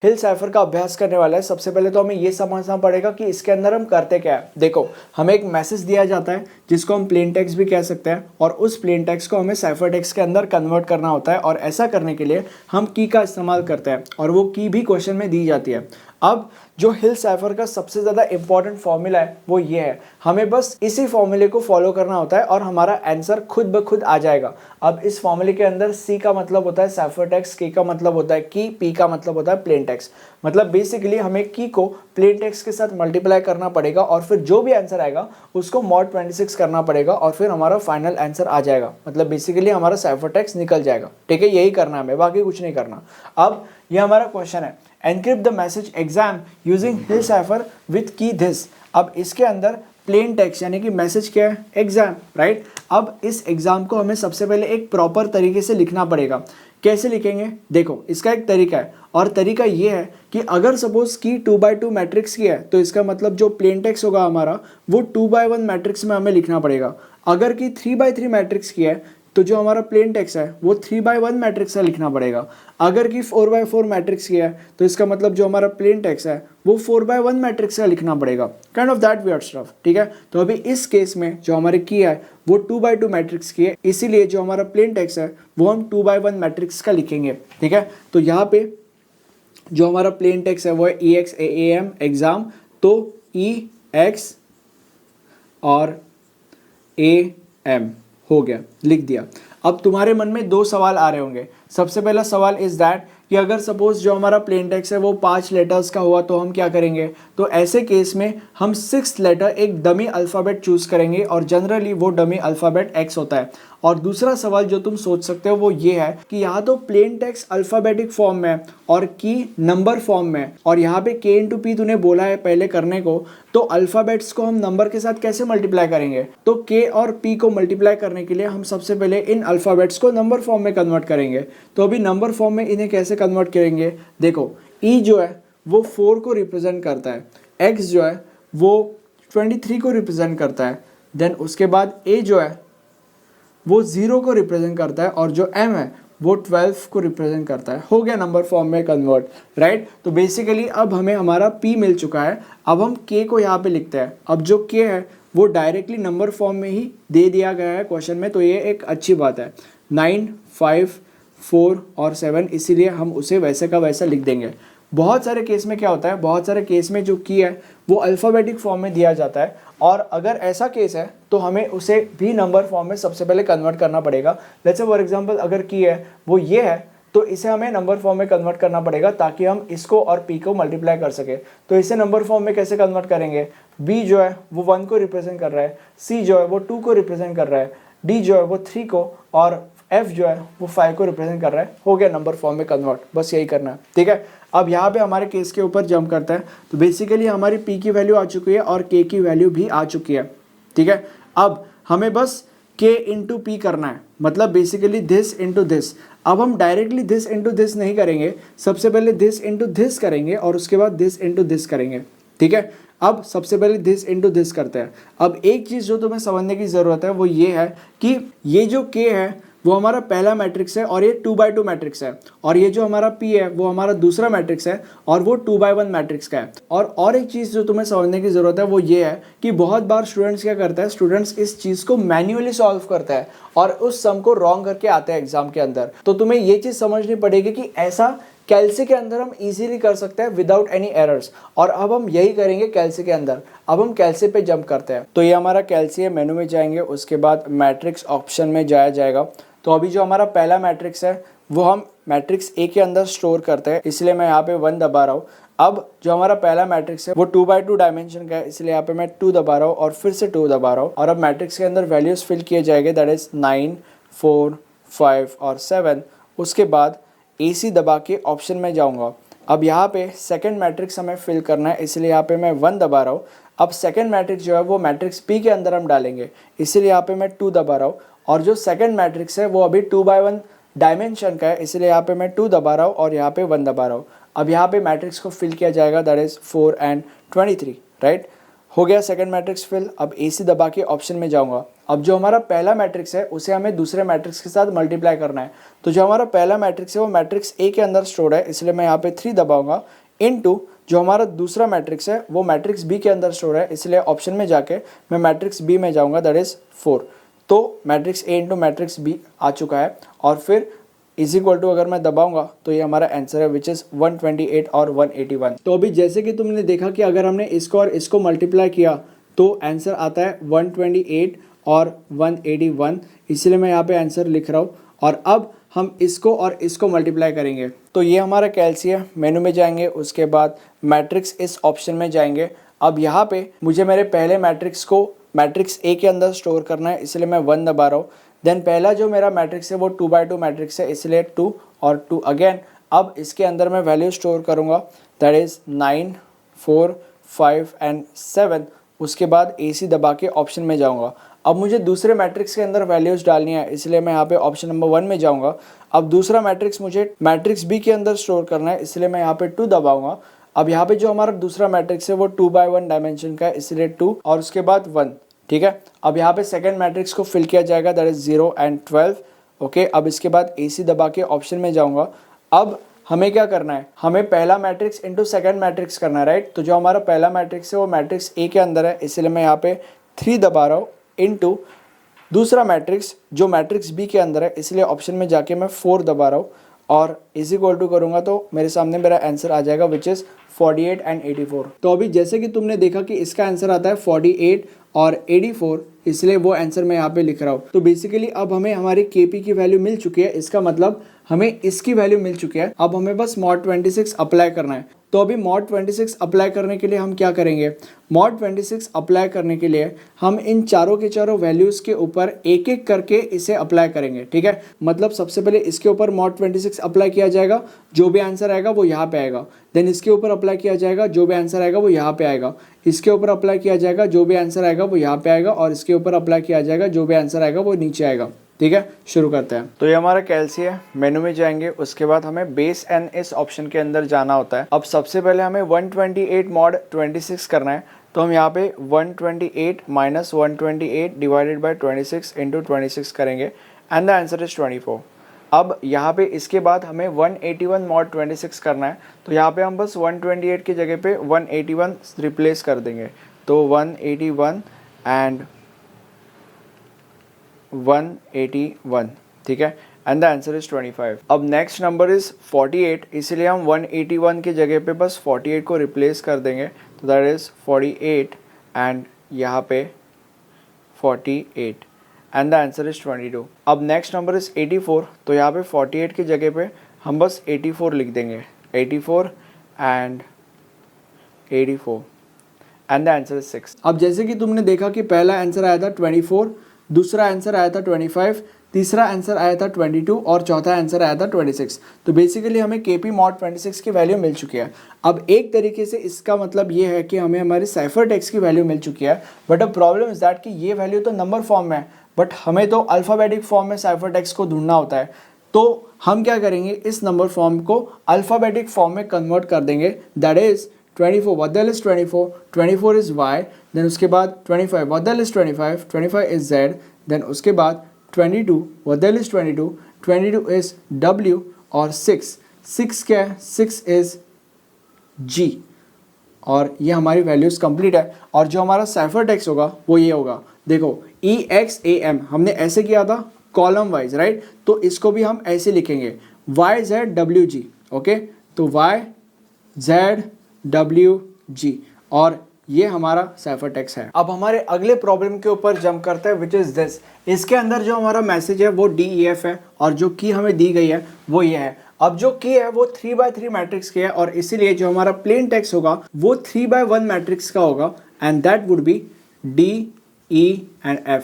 हिल cipher का अभ्यास करने वाला है, सबसे पहले तो हमें ये समझना पड़ेगा कि इसके अंदर हम करते क्या है। देखो, हमें एक मैसेज दिया जाता है जिसको हम प्लेन टेक्स्ट भी कह सकते हैं, और उस प्लेन टेक्स्ट को हमें साइफर टेक्स्ट के अंदर कन्वर्ट करना होता है, और ऐसा करने के लिए हम की का इस्तेमाल करते हैं, और वो की भी क्वेश्चन में दी जाती है। अब जो हिल साइफर का सबसे ज़्यादा इंपॉर्टेंट फॉर्मूला है वो ये है, हमें बस इसी फॉर्मूले को फॉलो करना होता है और हमारा आंसर खुद ब खुद आ जाएगा। अब इस फॉर्मूले के अंदर सी का मतलब होता है साइफर टेक्स्ट, के का मतलब होता है की, पी का मतलब होता है प्लेन टेक्स्ट। मतलब बेसिकली हमें की को प्लेन टेक्स्ट के साथ मल्टीप्लाई करना पड़ेगा, और फिर जो भी आंसर आएगा उसको mod 26 करना पड़ेगा, और फिर हमारा फाइनल आंसर आ जाएगा। मतलब बेसिकली हमारा साइफर टेक्स्ट निकल जाएगा। ठीक है, यही करना है हमें, बाकी कुछ नहीं करना। अब ये हमारा क्वेश्चन है, encrypt the message exam using hill cipher with की दिस। अब इसके अंदर प्लेन टेक्स्ट यानी कि मैसेज क्या है, एग्जाम, राइट। अब इस एग्जाम को हमें सबसे पहले एक प्रॉपर तरीके से लिखना पड़ेगा। कैसे लिखेंगे? देखो, इसका एक तरीका है, और तरीका ये है कि अगर सपोज की 2x2 मैट्रिक्स की है तो इसका मतलब जो प्लेन टेक्स्ट होगा हमारा वो 2x1 मैट्रिक्स में हमें लिखना पड़ेगा। अगर की 3x3 मैट्रिक्स की है तो जो हमारा प्लेन टेक्स्ट है वो 3x1 मैट्रिक्स से लिखना पड़ेगा। अगर की 4x4 मैट्रिक्स की है तो इसका मतलब जो हमारा प्लेन टेक्स्ट है वो 4x1 मैट्रिक्स से लिखना पड़ेगा। Kind of that weird stuff. ठीक है, तो अभी इस केस में जो हमारे की है वो 2x2 मैट्रिक्स की है, इसीलिए जो हमारा प्लेन टेक्स्ट है वो हम 2x1 मैट्रिक्स का लिखेंगे। ठीक है, तो यहाँ पे जो हमारा प्लेन टेक्स्ट है वो है EXAAM एग्जाम, तो EX और AM हो गया, लिख दिया। अब तुम्हारे मन में दो सवाल आ रहे होंगे। सबसे पहला सवाल इज दैट कि अगर सपोज जो हमारा प्लेन टेक्स्ट है वो 5 लेटर्स का हुआ तो हम क्या करेंगे? तो ऐसे केस में हम 6th लेटर एक डमी अल्फ़ाबेट चूज करेंगे, और जनरली वो डमी अल्फ़ाबेट X होता है। और दूसरा सवाल जो तुम सोच सकते हो वो ये है कि यहाँ तो प्लेन टेक्स्ट अल्फ़ाबेटिक फॉर्म में और की नंबर फॉर्म में, और यहाँ पे K इंटू पी तूने बोला है पहले करने को, तो अल्फ़ाबेट्स को हम नंबर के साथ कैसे मल्टीप्लाई करेंगे? तो K और P को मल्टीप्लाई करने के लिए हम सबसे पहले इन अल्फ़ाबेट्स को नंबर फॉर्म में कन्वर्ट करेंगे। तो अभी नंबर फॉर्म में इन्हें कैसे कन्वर्ट करेंगे? देखो, E जो है वो 4 को रिप्रेजेंट करता है, X जो है वो 23 को रिप्रेजेंट करता है, देन उसके बाद A जो है वो 0 को रिप्रेजेंट करता है, और जो M है वो 12 को रिप्रेजेंट करता है। हो गया नंबर फॉर्म में कन्वर्ट, राइट। तो बेसिकली अब हमें हमारा P मिल चुका है। अब हम K को यहाँ पे लिखते हैं। अब जो K है वो डायरेक्टली नंबर फॉर्म में ही दे दिया गया है क्वेश्चन में, तो ये एक अच्छी बात है। 9, 5, 4 और 7, इसीलिए हम उसे वैसे का वैसा लिख देंगे। बहुत सारे केस में क्या होता है, बहुत सारे केस में जो की है वो अल्फ़ाबेटिक फॉर्म में दिया जाता है, और अगर ऐसा केस है तो हमें उसे भी नंबर फॉर्म में सबसे पहले कन्वर्ट करना पड़ेगा। लेट्स से फॉर एग्जांपल अगर की है वो ये है तो इसे हमें नंबर फॉर्म में कन्वर्ट करना पड़ेगा ताकि हम इसको और P को मल्टीप्लाई कर सके। तो इसे नंबर फॉर्म में कैसे कन्वर्ट करेंगे? B जो है वो 1 को रिप्रेजेंट कर रहा है, C जो है वो 2 को रिप्रेजेंट कर रहा है, D जो है वो 3 को, और F जो है वो 5 को रिप्रेजेंट कर रहा है। हो गया नंबर फॉर्म में कन्वर्ट, बस यही करना है। ठीक है, अब यहाँ पे हमारे केस के ऊपर जंप करता है। तो बेसिकली हमारी P की वैल्यू आ चुकी है और K की वैल्यू भी आ चुकी है। ठीक है, अब हमें बस K इंटू P करना है, मतलब बेसिकली दिस इंटू दिस। अब हम डायरेक्टली दिस इंटू दिस नहीं करेंगे, सबसे पहले दिस इंटू दिस करेंगे और उसके बाद दिस इंटू दिस करेंगे। ठीक है, अब सबसे पहले दिस इंटू दिस करते हैं। अब एक चीज़ जो तुम्हें समझने की ज़रूरत है वो ये है कि ये जो K है वो हमारा पहला मैट्रिक्स है और ये 2x2 मैट्रिक्स है, और ये जो हमारा P है वो हमारा दूसरा मैट्रिक्स है और वो 2x1 मैट्रिक्स का है। और एक चीज़ जो तुम्हें समझने की ज़रूरत है वो ये है कि बहुत बार स्टूडेंट्स क्या करते हैं, स्टूडेंट्स इस चीज़ को मैन्युअली सॉल्व करते हैं और उस सम को रॉन्ग करके आते हैं एग्जाम के अंदर। तो तुम्हें ये चीज़ समझनी पड़ेगी कि ऐसा कैल्सी के अंदर हम इजीली कर सकते हैं विदाउट एनी एरर्स, और अब हम यही करेंगे कैल्सी के अंदर। अब हम कैल्सी पे जंप करते हैं। तो ये हमारा कैल्सी है, मेनू में जाएंगे, उसके बाद मैट्रिक्स ऑप्शन में जाया जाएगा। तो अभी जो हमारा पहला मैट्रिक्स है वो हम मैट्रिक्स ए के अंदर स्टोर करते हैं, इसलिए मैं यहाँ पे 1 दबा रहा हूँ। अब जो हमारा पहला मैट्रिक्स है वो 2x2 डायमेंशन का है, इसलिए यहाँ पे मैं 2 दबा रहा हूँ और फिर से 2 दबा रहा हूँ, और अब मैट्रिक्स के अंदर वैल्यूज फिल किए जाएंगे, दैट इज 9, 4, 5 और 7। उसके बाद AC दबा के ऑप्शन में जाऊँगा। अब यहाँ पे सेकंड मैट्रिक्स हमें फिल करना है, इसलिए यहाँ पे मैं 1 दबा रहा हूँ। अब सेकंड मैट्रिक्स जो है वो मैट्रिक्स P के अंदर हम डालेंगे, इसीलिए यहाँ पे मैं 2 दबा रहा हूँ, और जो सेकंड मैट्रिक्स है वो अभी 2x1 डायमेंशन का है, इसलिए यहाँ पे मैं 2 दबा रहा हूँ और यहाँ पे 1 दबा रहा हूँ। अब यहाँ पे मैट्रिक्स को फिल किया जाएगा, दैट इज 4 and 23, राइट। हो गया सेकंड मैट्रिक्स फिल। अब AC दबा के ऑप्शन में जाऊँगा। अब जो हमारा पहला मैट्रिक्स है उसे हमें दूसरे मैट्रिक्स के साथ मल्टीप्लाई करना है। तो जो हमारा पहला मैट्रिक्स है वो मैट्रिक्स ए के अंदर स्टोर है, इसलिए मैं यहाँ पे 3 दबाऊंगा, इनटू जो हमारा दूसरा मैट्रिक्स है वो मैट्रिक्स बी के अंदर स्टोर है, इसलिए ऑप्शन में जाके मैं मैट्रिक्स बी में जाऊंगा, दैट इज 4। तो matrix A into matrix B आ चुका है और फिर इज इक्वल टू अगर मैं दबाऊंगा तो ये हमारा आंसर है विच इज 128 और 181। तो अभी जैसे कि तुमने देखा कि अगर हमने इसको और इसको मल्टीप्लाई किया तो आंसर आता है 128 और 181, इसलिए मैं यहाँ पे आंसर लिख रहा हूँ। और अब हम इसको और इसको मल्टीप्लाई करेंगे तो ये हमारा कैलसी है, मेनू में जाएंगे, उसके बाद मैट्रिक्स इस ऑप्शन में जाएंगे। अब यहाँ पे मुझे मेरे पहले मैट्रिक्स को मैट्रिक्स ए के अंदर स्टोर करना है, इसलिए मैं 1 दबा रहा हूँ। देन पहला जो मेरा मैट्रिक्स है वो 2/2 मैट्रिक्स है, इसलिए 2 और 2 अगेन। अब इसके अंदर मैं वैल्यू स्टोर करूँगा, दैट इज़ 9, 4, 5 एंड 7। उसके बाद AC दबा के ऑप्शन में जाऊँगा। अब मुझे दूसरे मैट्रिक्स के अंदर वैल्यूज़ डालनी है, इसलिए मैं यहाँ पे ऑप्शन नंबर 1 में जाऊँगा। अब दूसरा मैट्रिक्स मुझे मैट्रिक्स बी के अंदर स्टोर करना है, इसलिए मैं यहाँ पे 2 दबाऊँगा। अब यहाँ पे जो हमारा दूसरा मैट्रिक्स है वो 2/1 डायमेंशन का है, इसलिए 2 और उसके बाद 1, ठीक है। अब यहाँ पे सेकंड मैट्रिक्स को फिल किया जाएगा, दैट इज 0 एंड 12, ओके। अब इसके बाद AC दबा के ऑप्शन में जाऊँगा। अब हमें क्या करना है, हमें पहला मैट्रिक्स इंटू सेकंड मैट्रिक्स करना है, राइट। तो जो हमारा पहला मैट्रिक्स है वो मैट्रिक्स ए के अंदर है, इसलिए मैं यहाँ पे 3 दबा रहा हूँ, इनटू दूसरा मैट्रिक्स जो मैट्रिक्स बी के अंदर है, इसलिए ऑप्शन में जाके मैं 4 दबा रहा हूँ और इज इक्वल टू करूँगा तो मेरे सामने मेरा आंसर आ जाएगा विच इज़ 48 एंड 84। तो अभी जैसे कि तुमने देखा कि इसका आंसर आता है 48 और 84, इसलिए वो आंसर मैं यहाँ पे लिख रहा हूँ। तो बेसिकली अब हमें हमारी KP की वैल्यू मिल चुकी है, इसका मतलब हमें इसकी वैल्यू मिल चुकी है। अब हमें बस mod 26 अप्लाई करना है। तो अभी mod 26 अप्लाई करने के लिए हम क्या करेंगे, mod 26 अप्लाई करने के लिए हम इन चारों के चारों वैल्यूज़ के ऊपर एक एक करके इसे अप्लाई करेंगे, ठीक है। मतलब सबसे पहले इसके ऊपर mod 26 अप्लाई किया जाएगा, जो भी आंसर आएगा वो यहाँ पे आएगा। देन इसके ऊपर अप्लाई किया जाएगा, जो भी आंसर आएगा वो यहाँ पे आएगा। इसके ऊपर अप्लाई किया जाएगा, जो भी आंसर आएगा वो यहाँ पे आएगा। और इसके ऊपर अप्लाई किया जाएगा, जो भी आंसर आएगा वो नीचे आएगा, ठीक है। शुरू करते हैं। तो ये हमारा कैलसी है, मेनू में जाएंगे, उसके बाद हमें बेस एन इस ऑप्शन के अंदर जाना होता है। अब सबसे पहले हमें 128 mod 26 करना है। तो हम यहाँ पे 128 माइनस 128 डिवाइडेड बाई 26 इंटू 26 करेंगे एंड द आंसर इज 24। अब यहाँ पे इसके बाद हमें 181 mod 26 करना है। तो यहाँ पे हम बस 128 की जगह पे 181 रिप्लेस कर देंगे। तो 181 एंड 181, ठीक है, एंड द आंसर इज 25। अब नेक्स्ट नंबर इज 48, इसलिए हम 181 की जगह पे बस 48 को रिप्लेस कर देंगे। तो दैट इज 48 एंड यहाँ पे 48 एंड द आंसर इज 22। अब नेक्स्ट नंबर इज 84, तो यहाँ पे 48 की जगह पे हम बस 84 लिख देंगे, 84 and 84 and the answer is 6। अब जैसे कि तुमने देखा कि पहला आंसर आया था 24, दूसरा आंसर आया था 25, तीसरा आंसर आया था 22 और चौथा आंसर आया था 26। तो बेसिकली हमें KP mod 26 की वैल्यू मिल चुकी है। अब एक तरीके से इसका मतलब ये है कि हमें हमारी साइफर टेक्स्ट की वैल्यू मिल चुकी है, but a problem is that कि ये वैल्यू तो नंबर फॉर्म में है, बट हमें तो अल्फ़ाबेटिक फॉर्म में साइफर टेक्स्ट को ढूंढना होता है। तो हम क्या करेंगे, इस नंबर फॉर्म को अल्फ़ाबेटिक फॉर्म में कन्वर्ट कर देंगे, that is 24, what the hell is 24? 24 is Y, then उसके बाद 25, what the hell is 25? 25 is Z, then उसके बाद 22, what the hell is 22? 22 is W और 6 क्या है, 6 is G। और ये हमारी वैल्यूज़ कंप्लीट है। और जो हमारा साइफर टेक्स्ट होगा वो ये होगा, देखो EXAM हमने ऐसे किया था कॉलम वाइज, राइट। तो इसको भी हम ऐसे लिखेंगे YZWG, ओके। तो YZWG और ये हमारा साइफर टेक्स्ट है। अब हमारे अगले प्रॉब्लम के ऊपर जंप करते हैं विच इज़ दिस। इसके अंदर जो हमारा मैसेज है वो DEF है और जो की हमें दी गई है वो ये है। अब जो की है वो 3x3 मैट्रिक्स की है और इसीलिए जो हमारा प्लेन टेक्स्ट होगा वो 3x1 मैट्रिक्स का होगा and that would be D, E and F,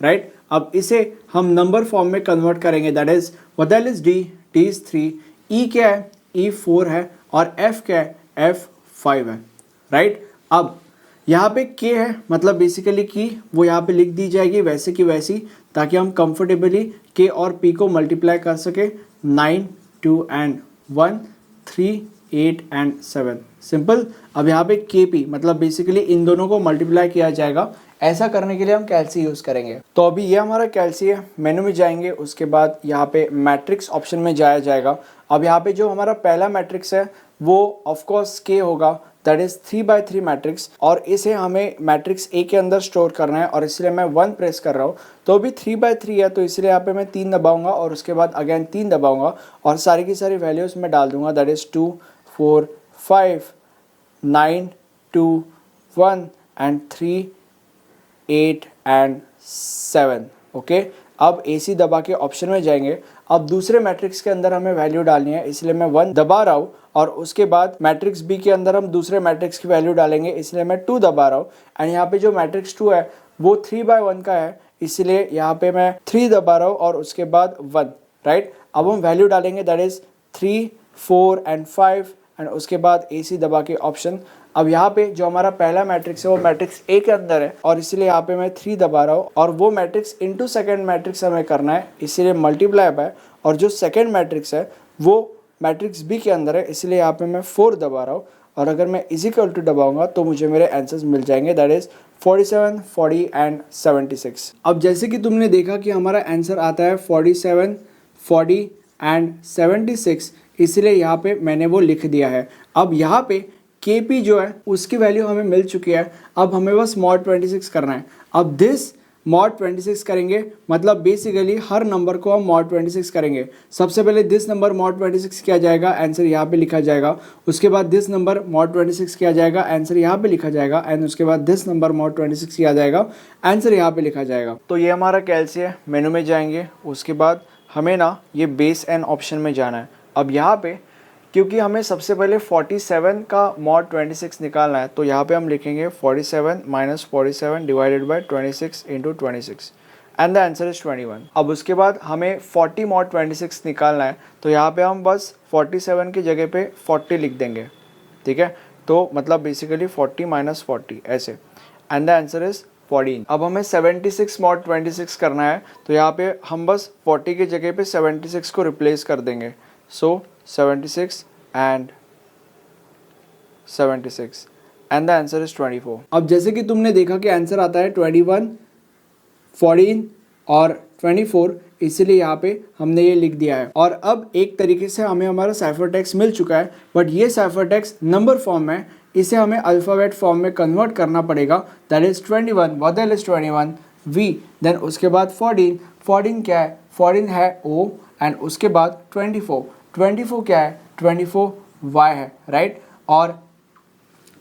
right. अब इसे हम नंबर फॉर्म में कन्वर्ट करेंगे, that is what the hell is D is 3, E क्या है, E 4 है और F क्या है, F 5 है, राइट। अब यहाँ पे K है, मतलब बेसिकली की वो यहाँ पे लिख दी जाएगी वैसे की वैसी, ताकि हम कंफर्टेबली K और P को मल्टीप्लाई कर सके। 9, 2 एंड 1, 3, 8 एंड 7, सिंपल। अब यहाँ पे KP मतलब बेसिकली इन दोनों को मल्टीप्लाई किया जाएगा ऐसा करने के लिए हम कैल्सी यूज़ करेंगे। तो अभी ये हमारा कैल्सी है, मेनू में जाएंगे, उसके बाद यहाँ पे मैट्रिक्स ऑप्शन में जाया जाएगा। अब यहाँ पे जो हमारा पहला मैट्रिक्स है वो ऑफकोर्स के होगा, दैट इज 3/3 मैट्रिक्स, और इसे हमें मैट्रिक्स ए के अंदर स्टोर करना है और इसलिए मैं 1 प्रेस कर रहा हूँ। तो अभी 3/3 है तो इसलिए यहाँ पे मैं 3 दबाऊंगा और उसके बाद अगेन 3 दबाऊंगा और सारी की सारी वैल्यूज में डाल दूंगा, that is 2 4 5 9 2 1 and 3 8 and 7। Okay, अब AC दबा के ऑप्शन में जाएंगे। अब दूसरे मैट्रिक्स के अंदर हमें वैल्यू डालनी है, इसलिए मैं 1 दबा रहा हूँ और उसके बाद मैट्रिक्स B के अंदर हम दूसरे मैट्रिक्स की वैल्यू डालेंगे, इसलिए मैं 2 दबा रहा हूँ। एंड यहाँ पे जो मैट्रिक्स 2 है वो 3/1 का है, इसलिए यहाँ पे मैं 3 दबा रहा हूँ और उसके बाद 1, राइट। अब हम वैल्यू डालेंगे, दैट इज 3 4 एंड 5 एंड उसके बाद AC दबा के ऑप्शन। अब यहाँ पे जो हमारा पहला मैट्रिक्स है वो मैट्रिक्स A के अंदर है और इसलिए यहाँ पे मैं 3 दबा रहा हूँ और वो मैट्रिक्स इनटू सेकंड मैट्रिक्स हमें करना है, इसीलिए मल्टीप्लाई है। और जो सेकंड मैट्रिक्स है वो मैट्रिक्स B के अंदर है, इसलिए यहाँ पे मैं 4 दबा रहा हूँ और अगर मैं इज इक्वल टू दबाऊंगा तो मुझे मेरे आंसर्स मिल जाएंगे, दैट इज 47 40 एंड 76। अब जैसे कि तुमने देखा कि हमारा आंसर आता है 47 40 एंड 76, इसलिए यहाँ पे मैंने वो लिख दिया है। अब यहाँ पे KP जो है उसकी वैल्यू हमें मिल चुकी है, अब हमें बस mod 26 करना है। अब दिस mod 26 करेंगे मतलब बेसिकली हर नंबर को हम mod 26 करेंगे। सबसे पहले दिस नंबर mod 26 किया जाएगा, आंसर यहाँ पे लिखा जाएगा। उसके बाद दिस नंबर mod 26 किया जाएगा, आंसर यहाँ पे लिखा जाएगा। एंड उसके बाद दिस नंबर mod 26 किया जाएगा, आंसर यहाँ पे लिखा जाएगा। तो ये हमारा कैल्सी है, मेनू में जाएंगे, उसके बाद हमें ना ये बेस एन ऑप्शन में जाना है। अब यहाँ पे क्योंकि हमें सबसे पहले 47 का mod 26 निकालना है तो यहाँ पे हम लिखेंगे 47 - 47 divided by 26 into 26 and the answer is 21। अब उसके बाद हमें 40 mod 26 निकालना है तो यहाँ पे हम बस 47 की जगह पे 40 लिख देंगे, ठीक है। तो मतलब बेसिकली 40 - 40 ऐसे, एंड द आंसर इज 14। अब हमें 76 mod 26 करना है तो यहाँ पे हम बस 40 की जगह पे 76 को रिप्लेस कर देंगे। सो 76 and 76 and the answer is 24। अब जैसे कि तुमने देखा कि आंसर आता है 21 14 और 24, इसलिए यहाँ पे हमने ये लिख दिया है। और अब एक तरीके से हमें हमारा साइफर टेक्स्ट मिल चुका है, बट ये साइफर टेक्स्ट नंबर फॉर्म में, इसे हमें अल्फ़ाबेट फॉर्म में कन्वर्ट करना पड़ेगा, that is 21 what the hell is 21 V, then उसके बाद 14 क्या है, 14 है O, एंड उसके बाद 24 क्या है, 24 Y है, राइट। और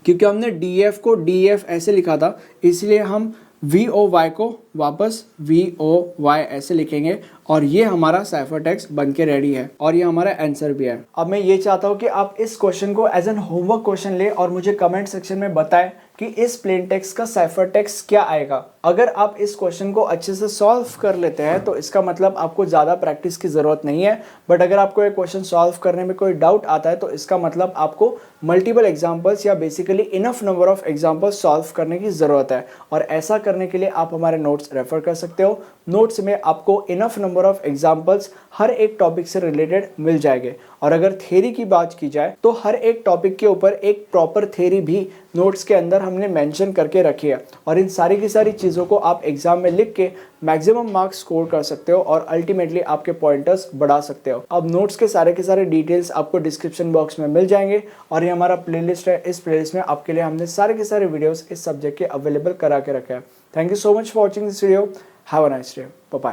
क्योंकि हमने DF को DF ऐसे लिखा था इसलिए हम VOY को वापस VOY ऐसे लिखेंगे और ये हमारा साइफर टेक्स्ट बन के रेडी है और ये हमारा आंसर भी है। अब मैं ये चाहता हूँ कि आप इस क्वेश्चन को एज एन होमवर्क क्वेश्चन ले और मुझे कमेंट सेक्शन में बताएं कि इस प्लेन टेक्स्ट का साइफर टेक्स्ट क्या आएगा। अगर आप इस क्वेश्चन को अच्छे से सॉल्व कर लेते हैं तो इसका मतलब आपको ज़्यादा प्रैक्टिस की ज़रूरत नहीं है, बट अगर आपको ये क्वेश्चन सॉल्व करने में कोई डाउट आता है तो इसका मतलब आपको मल्टीपल एग्जाम्पल्स या basically enough number of examples solve करने की ज़रूरत है। और ऐसा करने के लिए आप हमारे नोट्स रेफर कर सकते हो। नोट्स में आपको इनफ नंबर ऑफ एग्जाम्पल्स हर एक टॉपिक से रिलेटेड मिल जाएंगे। और अगर थ्योरी की बात की जाए तो हर एक टॉपिक के ऊपर एक प्रॉपर थ्योरी भी नोट्स के अंदर हमने मेंशन करके रखी है और इन सारी की सारी चीज़ों को आप एग्जाम में लिख के मैक्सिमम मार्क्स स्कोर कर सकते हो और अल्टीमेटली आपके पॉइंटर्स बढ़ा सकते हो। अब नोट्स के सारे डिटेल्स आपको डिस्क्रिप्शन बॉक्स में मिल जाएंगे और ये हमारा प्लेलिस्ट है। इस प्लेलिस्ट में आपके लिए हमने सारे के सारे वीडियोस इस सब्जेक्ट के अवेलेबल करा के रखे हैं। Thank you so much for watching this video. Have a nice day, bye bye.